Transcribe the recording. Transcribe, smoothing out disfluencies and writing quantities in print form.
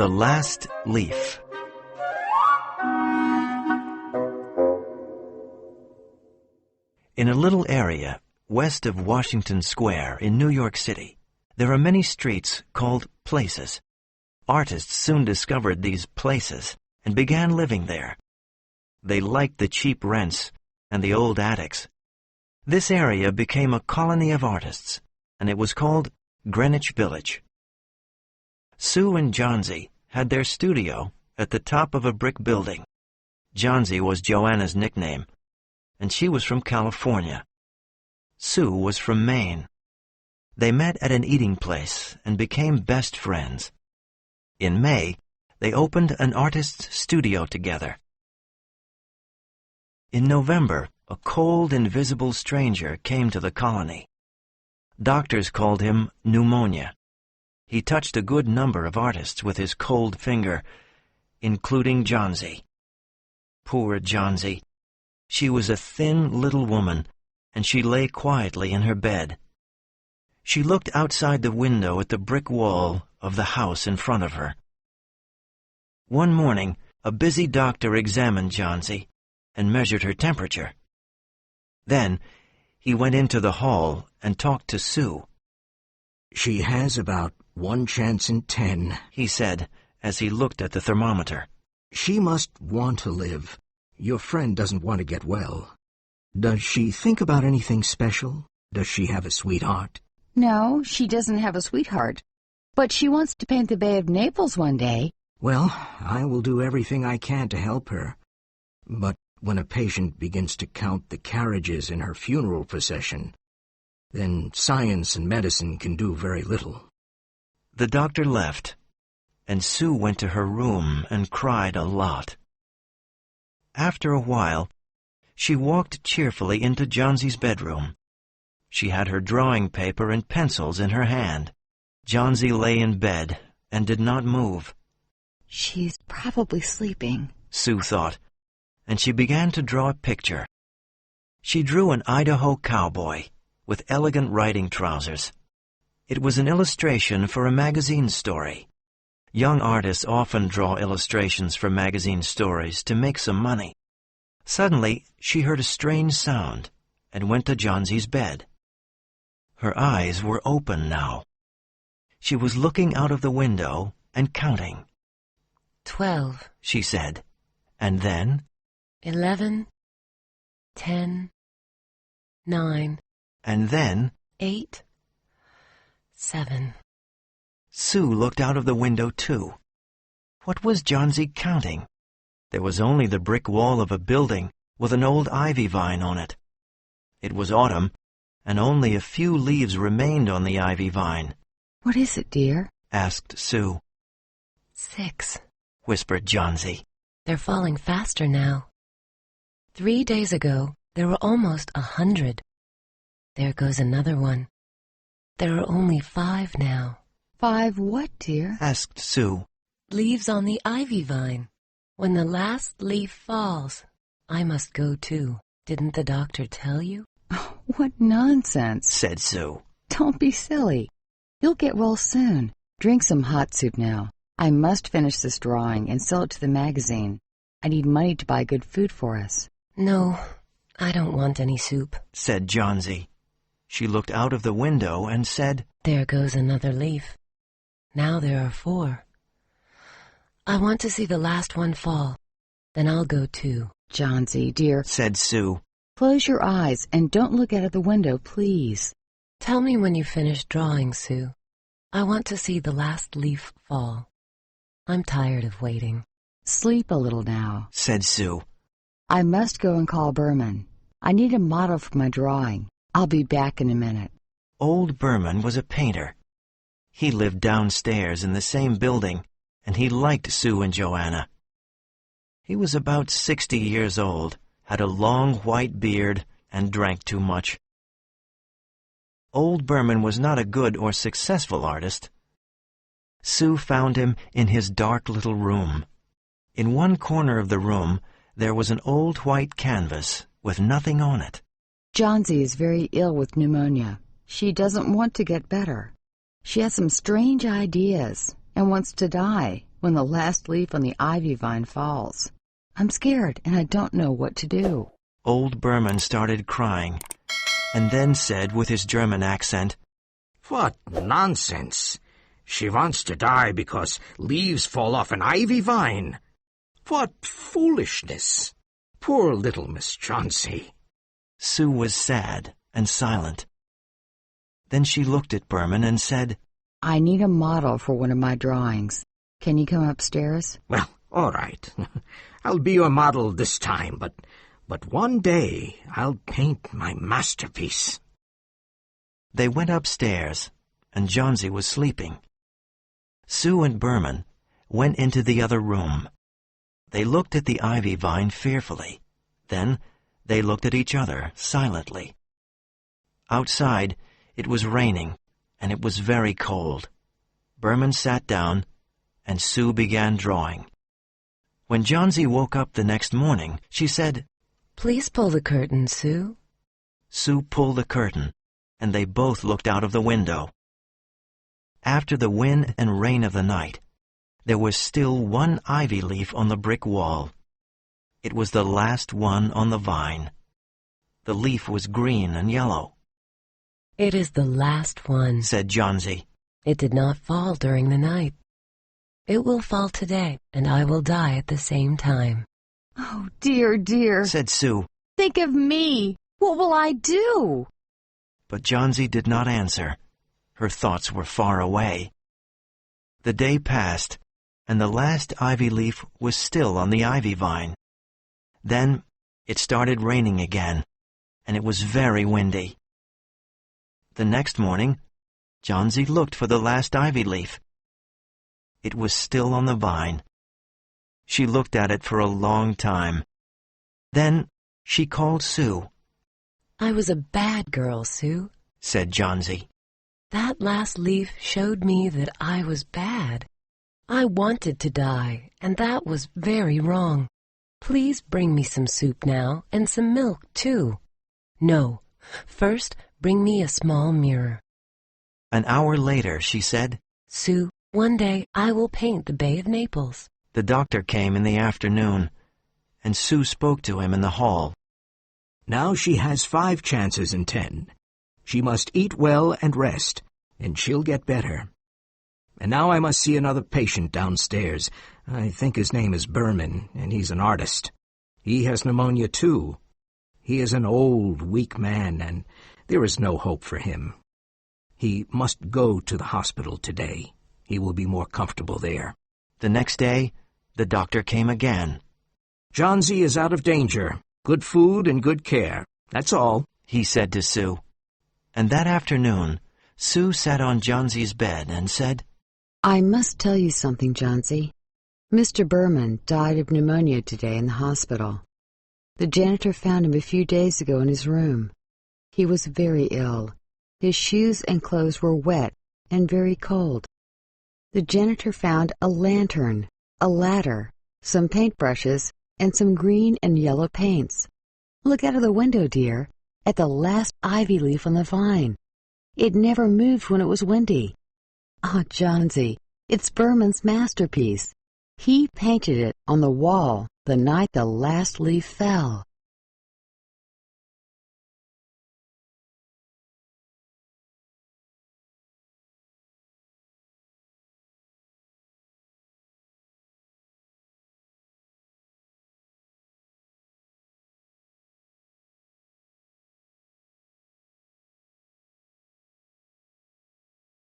The Last Leaf. In a little area west of Washington Square in New York City, there are many streets called places. Artists soon discovered these places and began living there. They liked the cheap rents and the old attics. This area became a colony of artists, and it was called Greenwich Village. Sue and Johnsy had their studio at the top of a brick building. Johnsy was Joanna's nickname, and she was from California. Sue was from Maine. They met at an eating place and became best friends. In May, they opened an artist's studio together. In November, a cold, invisible stranger came to the colony. Doctors called him pneumonia. He touched a good number of artists with his cold finger, including Johnsy. Poor Johnsy. She was a thin little woman, and she lay quietly in her bed. She looked outside the window at the brick wall of the house in front of her. One morning, a busy doctor examined Johnsy and measured her temperature. Then, he went into the hall and talked to Sue. "She has about 1 chance in 10, he said as he looked at the thermometer. "She must want to live. Your friend doesn't want to get well. Does she think about anything special? Does she have a sweetheart?" No, she doesn't have a sweetheart. But she wants to paint the Bay of Naples one day. "Well, I will do everything I can to help her. But when a patient begins to count the carriages in her funeral procession, then science and medicine can do very little." The doctor left, and Sue went to her room and cried a lot. After a while, she walked cheerfully into Johnsy's bedroom. She had her drawing paper and pencils in her hand. Johnsy lay in bed and did not move. She's probably sleeping, Sue thought, and she began to draw a picture. She drew an Idaho cowboy with elegant riding trousers. It was an illustration for a magazine story. Young artists often draw illustrations for magazine stories to make some money. Suddenly, she heard a strange sound and went to Johnsy's bed. Her eyes were open now. She was looking out of the window and counting. 12, she said, and then 11, 10, 9, and then 8, 7. Sue looked out of the window too. What was Johnsy counting? There was only the brick wall of a building with an old ivy vine on it. It was autumn, and only a few leaves remained on the ivy vine. "What is it, dear?" asked Sue. 6. Whispered Johnsy. They're falling faster now. 3 days ago, there were almost 100. There goes another one. There are only 5 now. 5 what, dear? Asked Sue. Leaves on the ivy vine. When the last leaf falls, I must go too. Didn't the doctor tell you? Oh, what nonsense, said Sue. Don't be silly. You'll get well soon. Drink some hot soup now. I must finish this drawing and sell it to the magazine. I need money to buy good food for us. No, I don't want any soup, said Johnsy. She looked out of the window and said, There goes another leaf. Now there are 4. I want to see the last one fall. Then I'll go too. Johnsy, dear, said Sue. Close your eyes and don't look out of the window, please. Tell me when you finish drawing, Sue. I want to see the last leaf fall. I'm tired of waiting. Sleep a little now, said Sue. I must go and call Berman. I need a model for my drawing. I'll be back in a minute. Old Berman was a painter. He lived downstairs in the same building, and he liked Sue and Joanna. He was about 60 years old, had a long white beard, and drank too much. Old Berman was not a good or successful artist. Sue found him in his dark little room. In one corner of the room, there was an old white canvas with nothing on it. Johnsy is very ill with pneumonia. She doesn't want to get better. She has some strange ideas and wants to die, when the last leaf on the ivy vine falls. I'm scared and I don't know what to do. Old Berman started crying, and then said with his German accent, What nonsense! She wants to die because leaves fall off an ivy vine. What foolishness! Poor little Miss Johnsy. Sue was sad and silent. Then she looked at Berman and said, I need a model for one of my drawings. Can you come upstairs? Well, all right. I'll be your model this time, but one day I'll paint my masterpiece. They went upstairs, and Johnsy was sleeping. Sue and Berman went into the other room. They looked at the ivy vine fearfully. Then they looked at each other silently. Outside, it was raining, and it was very cold. Berman sat down, and Sue began drawing. When Johnsy woke up the next morning, she said, Please pull the curtain, Sue. Sue pulled the curtain, and they both looked out of the window. After the wind and rain of the night, there was still one ivy leaf on the brick wall. It was the last one on the vine. The leaf was green and yellow. It is the last one, said Johnsy. It did not fall during the night. It will fall today, and I will die at the same time. Oh, dear, dear, said Sue. Think of me. What will I do? But Johnsy did not answer. Her thoughts were far away. The day passed, and the last ivy leaf was still on the ivy vine. Then it started raining again, and it was very windy. The next morning, Johnsy looked for the last ivy leaf. It was still on the vine. She looked at it for a long time. Then she called Sue. I was a bad girl, Sue, said Johnsy. That last leaf showed me that I was bad. I wanted to die, and that was very wrong. Please bring me some soup now, and some milk, too. No, first bring me a small mirror. An hour later, she said, Sue, one day I will paint the Bay of Naples. The doctor came in the afternoon, and Sue spoke to him in the hall. Now she has 5 chances in 10. She must eat well and rest, and she'll get better. And now I must see another patient downstairs. I think his name is Berman, and he's an artist. He has pneumonia, too. He is an old, weak man, and there is no hope for him. He must go to the hospital today. He will be more comfortable there. The next day, the doctor came again. Johnsy is out of danger. Good food and good care. That's all, he said to Sue. And that afternoon, Sue sat on Johnsy's bed and said, I must tell you something, Johnsy. Mr. Berman died of pneumonia today in the hospital. The janitor found him a few days ago in his room. He was very ill. His shoes and clothes were wet and very cold. The janitor found a lantern, a ladder, some paintbrushes, and some green and yellow paints. Look out of the window, dear, at the last ivy leaf on the vine. It never moved when it was windy. Ah, Johnsy, it's Berman's masterpiece. He painted it on the wall the night the last leaf fell.